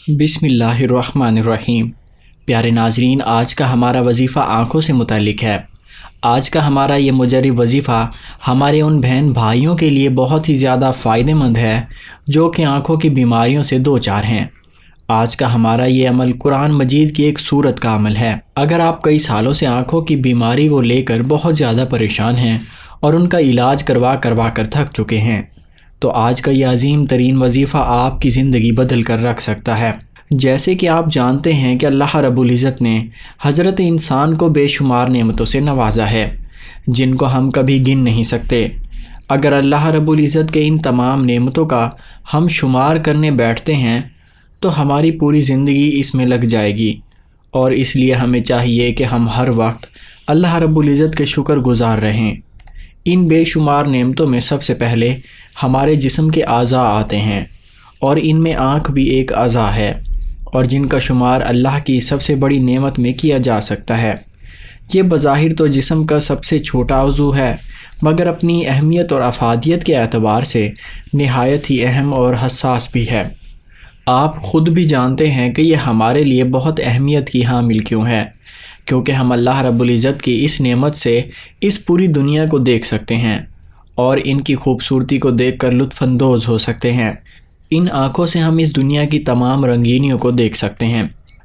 بسم اللہ الرحمن الرحیم۔ پیارے ناظرین، آج کا ہمارا وظیفہ آنکھوں سے متعلق ہے۔ آج کا ہمارا یہ مجرب وظیفہ ہمارے ان بہن بھائیوں کے لیے بہت ہی زیادہ فائدہ مند ہے جو کہ آنکھوں کی بیماریوں سے دوچار ہیں۔ آج کا ہمارا یہ عمل قرآن مجید کی ایک سورت کا عمل ہے۔ اگر آپ کئی سالوں سے آنکھوں کی بیماری کو لے کر بہت زیادہ پریشان ہیں اور ان کا علاج کروا کر تھک چکے ہیں، تو آج کا یہ عظیم ترین وظیفہ آپ کی زندگی بدل کر رکھ سکتا ہے۔ جیسے کہ آپ جانتے ہیں کہ اللہ رب العزت نے حضرت انسان کو بے شمار نعمتوں سے نوازا ہے جن کو ہم کبھی گن نہیں سکتے۔ اگر اللہ رب العزت کے ان تمام نعمتوں کا ہم شمار کرنے بیٹھتے ہیں تو ہماری پوری زندگی اس میں لگ جائے گی، اور اس لیے ہمیں چاہیے کہ ہم ہر وقت اللہ رب العزت کے شکر گزار رہیں۔ ان بے شمار نعمتوں میں سب سے پہلے ہمارے جسم کے اعضاء آتے ہیں، اور ان میں آنکھ بھی ایک اعضاء ہے، اور جن کا شمار اللہ کی سب سے بڑی نعمت میں کیا جا سکتا ہے۔ یہ بظاہر تو جسم کا سب سے چھوٹا عضو ہے، مگر اپنی اہمیت اور افادیت کے اعتبار سے نہایت ہی اہم اور حساس بھی ہے۔ آپ خود بھی جانتے ہیں کہ یہ ہمارے لیے بہت اہمیت کی حامل کیوں ہے، کیونکہ ہم اللہ رب العزت کی اس نعمت سے اس پوری دنیا کو دیکھ سکتے ہیں اور ان کی خوبصورتی کو دیکھ کر لطف اندوز ہو سکتے ہیں۔ ان آنکھوں سے ہم اس دنیا کی تمام رنگینیوں کو دیکھ سکتے ہیں۔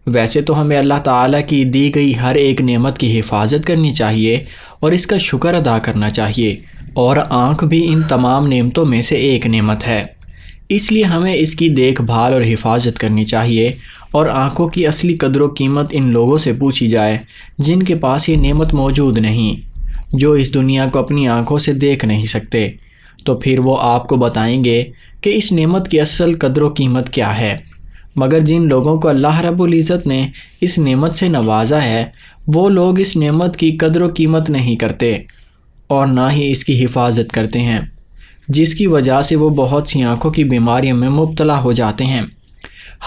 ویسے تو ہمیں اللہ تعالیٰ کی دی گئی ہر ایک نعمت کی حفاظت کرنی چاہیے اور اس کا شکر ادا کرنا چاہیے، اور آنکھ بھی ان تمام نعمتوں میں سے ایک نعمت ہے۔ اس لیے ہمیں اس کی دیکھ بھال اور حفاظت کرنی چاہیے، اور آنکھوں کی اصلی قدر و قیمت ان لوگوں سے پوچھی جائے جن کے پاس یہ نعمت موجود نہیں، جو اس دنیا کو اپنی آنکھوں سے دیکھ نہیں سکتے، تو پھر وہ آپ کو بتائیں گے کہ اس نعمت کی اصل قدر و قیمت کیا ہے۔ مگر جن لوگوں کو اللہ رب العزت نے اس نعمت سے نوازا ہے، وہ لوگ اس نعمت کی قدر و قیمت نہیں کرتے اور نہ ہی اس کی حفاظت کرتے ہیں، جس کی وجہ سے وہ بہت سی آنکھوں کی بیماریوں میں مبتلا ہو جاتے ہیں۔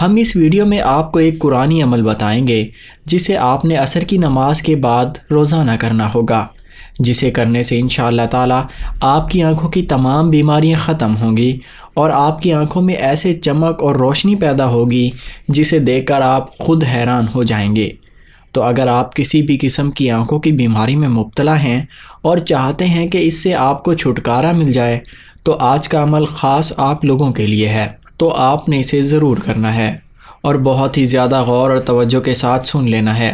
ہم اس ویڈیو میں آپ کو ایک قرآنی عمل بتائیں گے جسے آپ نے عصر کی نماز کے بعد روزانہ کرنا ہوگا، جسے کرنے سے انشاءاللہ تعالی آپ کی آنکھوں کی تمام بیماریاں ختم ہوں گی، اور آپ کی آنکھوں میں ایسے چمک اور روشنی پیدا ہوگی جسے دیکھ کر آپ خود حیران ہو جائیں گے۔ تو اگر آپ کسی بھی قسم کی آنکھوں کی بیماری میں مبتلا ہیں اور چاہتے ہیں کہ اس سے آپ کو چھٹکارا مل جائے، تو آج کا عمل خاص آپ لوگوں کے لیے ہے، تو آپ نے اسے ضرور کرنا ہے اور بہت ہی زیادہ غور اور توجہ کے ساتھ سن لینا ہے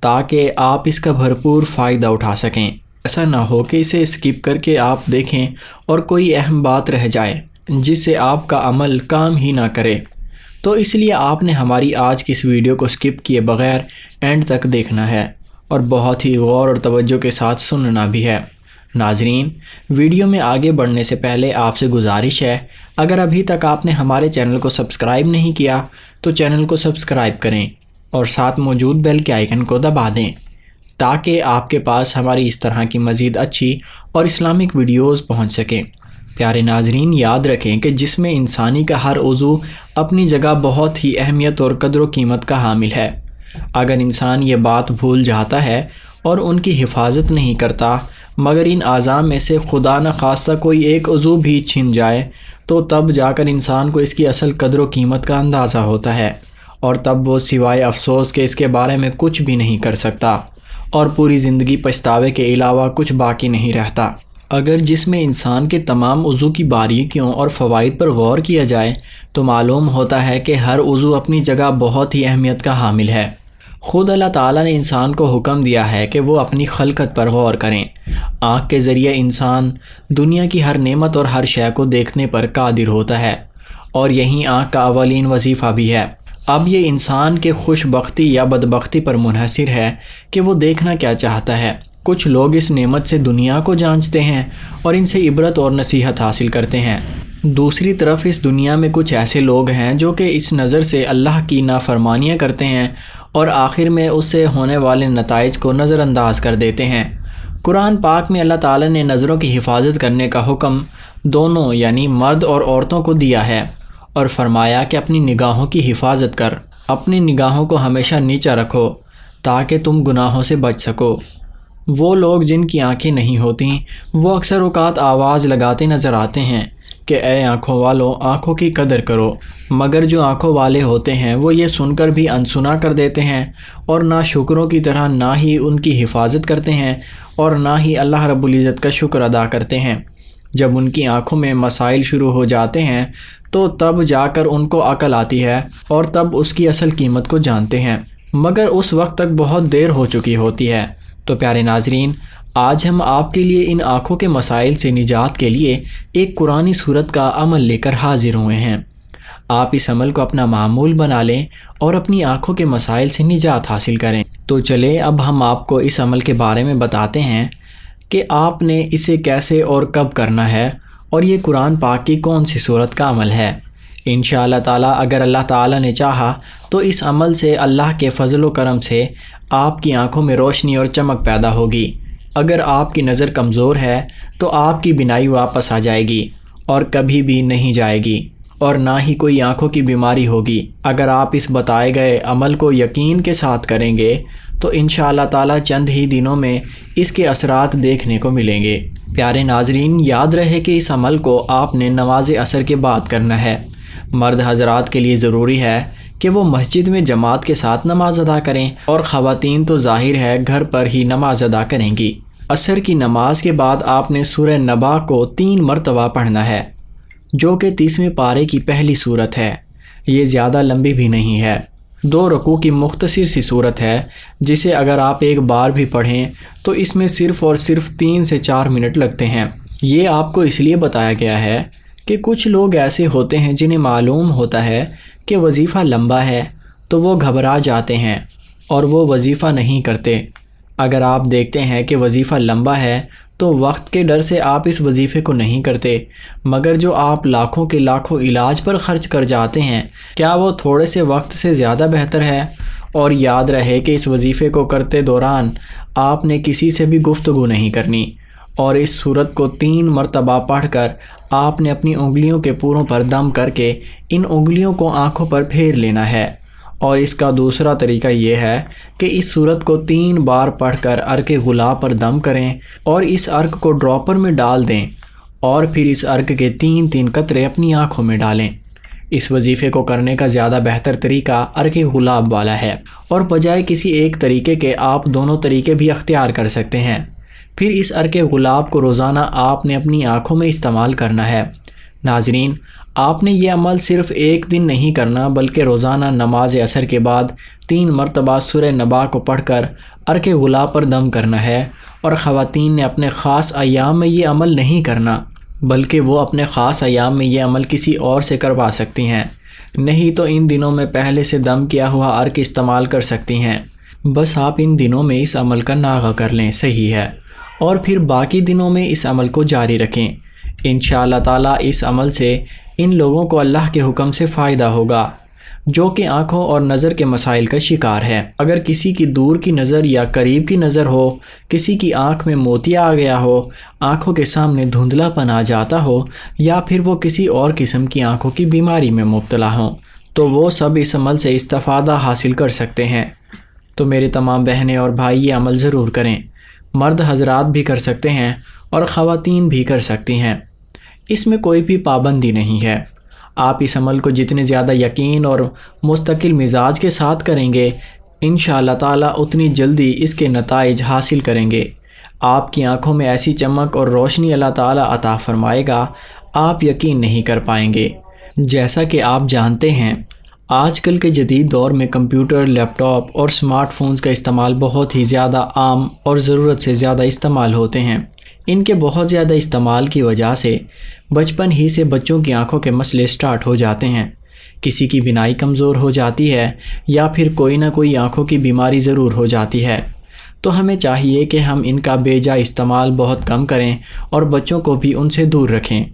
تاکہ آپ اس کا بھرپور فائدہ اٹھا سکیں۔ ایسا نہ ہو کہ اسے اسکپ کر کے آپ دیکھیں اور کوئی اہم بات رہ جائے جس سے آپ کا عمل کام ہی نہ کرے۔ تو اس لیے آپ نے ہماری آج کی اس ویڈیو کو اسکپ کیے بغیر اینڈ تک دیکھنا ہے اور بہت ہی غور اور توجہ کے ساتھ سننا بھی ہے۔ ناظرین، ویڈیو میں آگے بڑھنے سے پہلے آپ سے گزارش ہے، اگر ابھی تک آپ نے ہمارے چینل کو سبسکرائب نہیں کیا تو چینل کو سبسکرائب کریں اور ساتھ موجود بیل کے آئیکن کو دبا دیں تاکہ آپ کے پاس ہماری اس طرح کی مزید اچھی اور اسلامک ویڈیوز پہنچ سکیں۔ پیارے ناظرین، یاد رکھیں کہ جسم انسانی کا ہر عضو اپنی جگہ بہت ہی اہمیت اور قدر و قیمت کا حامل ہے۔ اگر انسان یہ بات بھول جاتا ہے اور ان کی حفاظت نہیں کرتا، مگر ان اعضاء میں سے خدا نخواستہ کوئی ایک عضو بھی چھن جائے، تو تب جا کر انسان کو اس کی اصل قدر و قیمت کا اندازہ ہوتا ہے، اور تب وہ سوائے افسوس کے اس کے بارے میں کچھ بھی نہیں کر سکتا، اور پوری زندگی پچھتاوے کے علاوہ کچھ باقی نہیں رہتا۔ اگر جسم انسان کے تمام عضو کی باریکیوں اور فوائد پر غور کیا جائے تو معلوم ہوتا ہے کہ ہر عضو اپنی جگہ بہت ہی اہمیت کا حامل ہے۔ خود اللہ تعالیٰ نے انسان کو حکم دیا ہے کہ وہ اپنی خلقت پر غور کریں۔ آنکھ کے ذریعے انسان دنیا کی ہر نعمت اور ہر شے کو دیکھنے پر قادر ہوتا ہے، اور یہی آنکھ کا اولین وظیفہ بھی ہے۔ اب یہ انسان کے خوش بختی یا بدبختی پر منحصر ہے کہ وہ دیکھنا کیا چاہتا ہے۔ کچھ لوگ اس نعمت سے دنیا کو جانچتے ہیں اور ان سے عبرت اور نصیحت حاصل کرتے ہیں۔ دوسری طرف اس دنیا میں کچھ ایسے لوگ ہیں جو کہ اس نظر سے اللہ کی نافرمانیاں کرتے ہیں اور آخر میں اس سے ہونے والے نتائج کو نظر انداز کر دیتے ہیں۔ قرآن پاک میں اللہ تعالیٰ نے نظروں کی حفاظت کرنے کا حکم دونوں یعنی مرد اور عورتوں کو دیا ہے، اور فرمایا کہ اپنی نگاہوں کی حفاظت کر، اپنی نگاہوں کو ہمیشہ نیچا رکھو تاکہ تم گناہوں سے بچ سکو۔ وہ لوگ جن کی آنکھیں نہیں ہوتیں وہ اکثر اوقات آواز لگاتے نظر آتے ہیں، کہ اے آنکھوں والوں آنکھوں کی قدر کرو، مگر جو آنکھوں والے ہوتے ہیں وہ یہ سن کر بھی انسنا کر دیتے ہیں اور نہ شکروں کی طرح نہ ہی ان کی حفاظت کرتے ہیں اور نہ ہی اللہ رب العزت کا شکر ادا کرتے ہیں۔ جب ان کی آنکھوں میں مسائل شروع ہو جاتے ہیں تو تب جا کر ان کو عقل آتی ہے اور تب اس کی اصل قیمت کو جانتے ہیں، مگر اس وقت تک بہت دیر ہو چکی ہوتی ہے۔ تو پیارے ناظرین، آج ہم آپ کے لیے ان آنکھوں کے مسائل سے نجات کے لیے ایک قرآنی صورت کا عمل لے کر حاضر ہوئے ہیں۔ آپ اس عمل کو اپنا معمول بنا لیں اور اپنی آنکھوں کے مسائل سے نجات حاصل کریں۔ تو چلیں اب ہم آپ کو اس عمل کے بارے میں بتاتے ہیں کہ آپ نے اسے کیسے اور کب کرنا ہے اور یہ قرآن پاک کی کون سی صورت کا عمل ہے۔ انشاءاللہ تعالیٰ اگر اللہ تعالیٰ نے چاہا تو اس عمل سے اللہ کے فضل و کرم سے آپ کی آنکھوں میں روشنی اور چمک پیدا ہوگی۔ اگر آپ کی نظر کمزور ہے تو آپ کی بینائی واپس آ جائے گی اور کبھی بھی نہیں جائے گی، اور نہ ہی کوئی آنکھوں کی بیماری ہوگی۔ اگر آپ اس بتائے گئے عمل کو یقین کے ساتھ کریں گے تو انشاءاللہ تعالیٰ چند ہی دنوں میں اس کے اثرات دیکھنے کو ملیں گے۔ پیارے ناظرین، یاد رہے کہ اس عمل کو آپ نے نماز عصر کے بعد کرنا ہے۔ مرد حضرات کے لیے ضروری ہے کہ وہ مسجد میں جماعت کے ساتھ نماز ادا کریں، اور خواتین تو ظاہر ہے گھر پر ہی نماز ادا کریں گی۔ عصر کی نماز کے بعد آپ نے سورہ نبا کو 3 مرتبہ پڑھنا ہے، جو کہ 30ویں پارے کی پہلی صورت ہے۔ یہ زیادہ لمبی بھی نہیں ہے، 2 رکوع کی مختصر سی صورت ہے، جسے اگر آپ ایک بار بھی پڑھیں تو اس میں صرف اور صرف 3 سے 4 منٹ لگتے ہیں۔ یہ آپ کو اس لیے بتایا گیا ہے کہ کچھ لوگ ایسے ہوتے ہیں جنہیں معلوم ہوتا ہے کہ وظیفہ لمبا ہے تو وہ گھبرا جاتے ہیں اور وہ وظیفہ نہیں کرتے۔ اگر آپ دیکھتے ہیں کہ وظیفہ لمبا ہے تو وقت کے ڈر سے آپ اس وظیفے کو نہیں کرتے، مگر جو آپ لاکھوں کے لاکھوں علاج پر خرچ کر جاتے ہیں، کیا وہ تھوڑے سے وقت سے زیادہ بہتر ہے؟ اور یاد رہے کہ اس وظیفے کو کرتے دوران آپ نے کسی سے بھی گفتگو نہیں کرنی، اور اس صورت کو 3 مرتبہ پڑھ کر آپ نے اپنی انگلیوں کے پوروں پر دم کر کے ان انگلیوں کو آنکھوں پر پھیر لینا ہے۔ اور اس کا دوسرا طریقہ یہ ہے کہ اس صورت کو 3 بار پڑھ کر عرق غلاب پر دم کریں اور اس عرق کو ڈراپر میں ڈال دیں، اور پھر اس عرق کے 3 قطرے اپنی آنکھوں میں ڈالیں۔ اس وظیفے کو کرنے کا زیادہ بہتر طریقہ عرق غلاب والا ہے، اور بجائے کسی ایک طریقے کے آپ دونوں طریقے بھی اختیار کر سکتے ہیں۔ پھر اس عرق غلاب کو روزانہ آپ نے اپنی آنکھوں میں استعمال کرنا ہے۔ ناظرین، آپ نے یہ عمل صرف ایک دن نہیں کرنا، بلکہ روزانہ نماز عصر کے بعد 3 مرتبہ سورہ نبا کو پڑھ کر عرق غلاب پر دم کرنا ہے۔ اور خواتین نے اپنے خاص ایام میں یہ عمل نہیں کرنا، بلکہ وہ اپنے خاص ایام میں یہ عمل کسی اور سے کروا سکتی ہیں، نہیں تو ان دنوں میں پہلے سے دم کیا ہوا عرق استعمال کر سکتی ہیں۔ بس آپ ان دنوں میں اس عمل کا ناغہ کر لیں، صحیح ہے، اور پھر باقی دنوں میں اس عمل کو جاری رکھیں۔ انشاءاللہ تعالیٰ اس عمل سے ان لوگوں کو اللہ کے حکم سے فائدہ ہوگا جو کہ آنکھوں اور نظر کے مسائل کا شکار ہے۔ اگر کسی کی دور کی نظر یا قریب کی نظر ہو، کسی کی آنکھ میں موتیا آ گیا ہو، آنکھوں کے سامنے دھندلا پن آ جاتا ہو، یا پھر وہ کسی اور قسم کی آنکھوں کی بیماری میں مبتلا ہوں، تو وہ سب اس عمل سے استفادہ حاصل کر سکتے ہیں۔ تو میرے تمام بہنیں اور بھائی یہ عمل ضرور کریں۔ مرد حضرات بھی کر سکتے ہیں اور خواتین بھی کر سکتی ہیں، اس میں کوئی بھی پابندی نہیں ہے۔ آپ اس عمل کو جتنے زیادہ یقین اور مستقل مزاج کے ساتھ کریں گے، انشاءاللہ تعالیٰ اتنی جلدی اس کے نتائج حاصل کریں گے۔ آپ کی آنکھوں میں ایسی چمک اور روشنی اللہ تعالیٰ عطا فرمائے گا، آپ یقین نہیں کر پائیں گے۔ جیسا کہ آپ جانتے ہیں، آج کل کے جدید دور میں کمپیوٹر، لیپ ٹاپ اور سمارٹ فونز کا استعمال بہت ہی زیادہ عام اور ضرورت سے زیادہ استعمال ہوتے ہیں۔ ان کے بہت زیادہ استعمال کی وجہ سے بچپن ہی سے بچوں کی آنکھوں کے مسئلے سٹارٹ ہو جاتے ہیں۔ کسی کی بینائی کمزور ہو جاتی ہے یا پھر کوئی نہ کوئی آنکھوں کی بیماری ضرور ہو جاتی ہے، تو ہمیں چاہیے کہ ہم ان کا بے جا استعمال بہت کم کریں اور بچوں کو بھی ان سے دور رکھیں،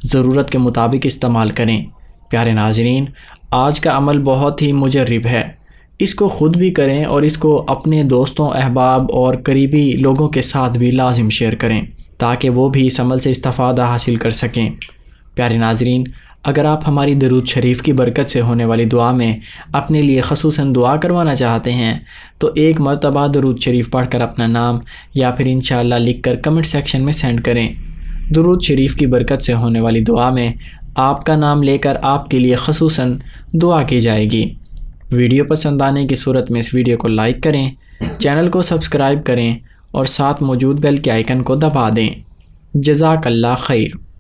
ضرورت کے مطابق استعمال کریں۔ پیارے ناظرین، آج کا عمل بہت ہی مجرب ہے، اس کو خود بھی کریں اور اس کو اپنے دوستوں، احباب اور قریبی لوگوں کے ساتھ بھی لازم شیئر کریں تاکہ وہ بھی اس عمل سے استفادہ حاصل کر سکیں۔ پیارے ناظرین، اگر آپ ہماری درود شریف کی برکت سے ہونے والی دعا میں اپنے لیے خصوصاً دعا کروانا چاہتے ہیں تو ایک مرتبہ درود شریف پڑھ کر اپنا نام یا پھر انشاءاللہ لکھ کر کمنٹ سیکشن میں سینڈ کریں۔ درود شریف کی برکت سے ہونے والی دعا میں آپ کا نام لے کر آپ کے لیے خصوصاً دعا کی جائے گی۔ ویڈیو پسند آنے کی صورت میں اس ویڈیو کو لائک کریں، چینل کو سبسکرائب کریں اور ساتھ موجود بیل کے آئیکن کو دبا دیں۔ جزاک اللہ خیر۔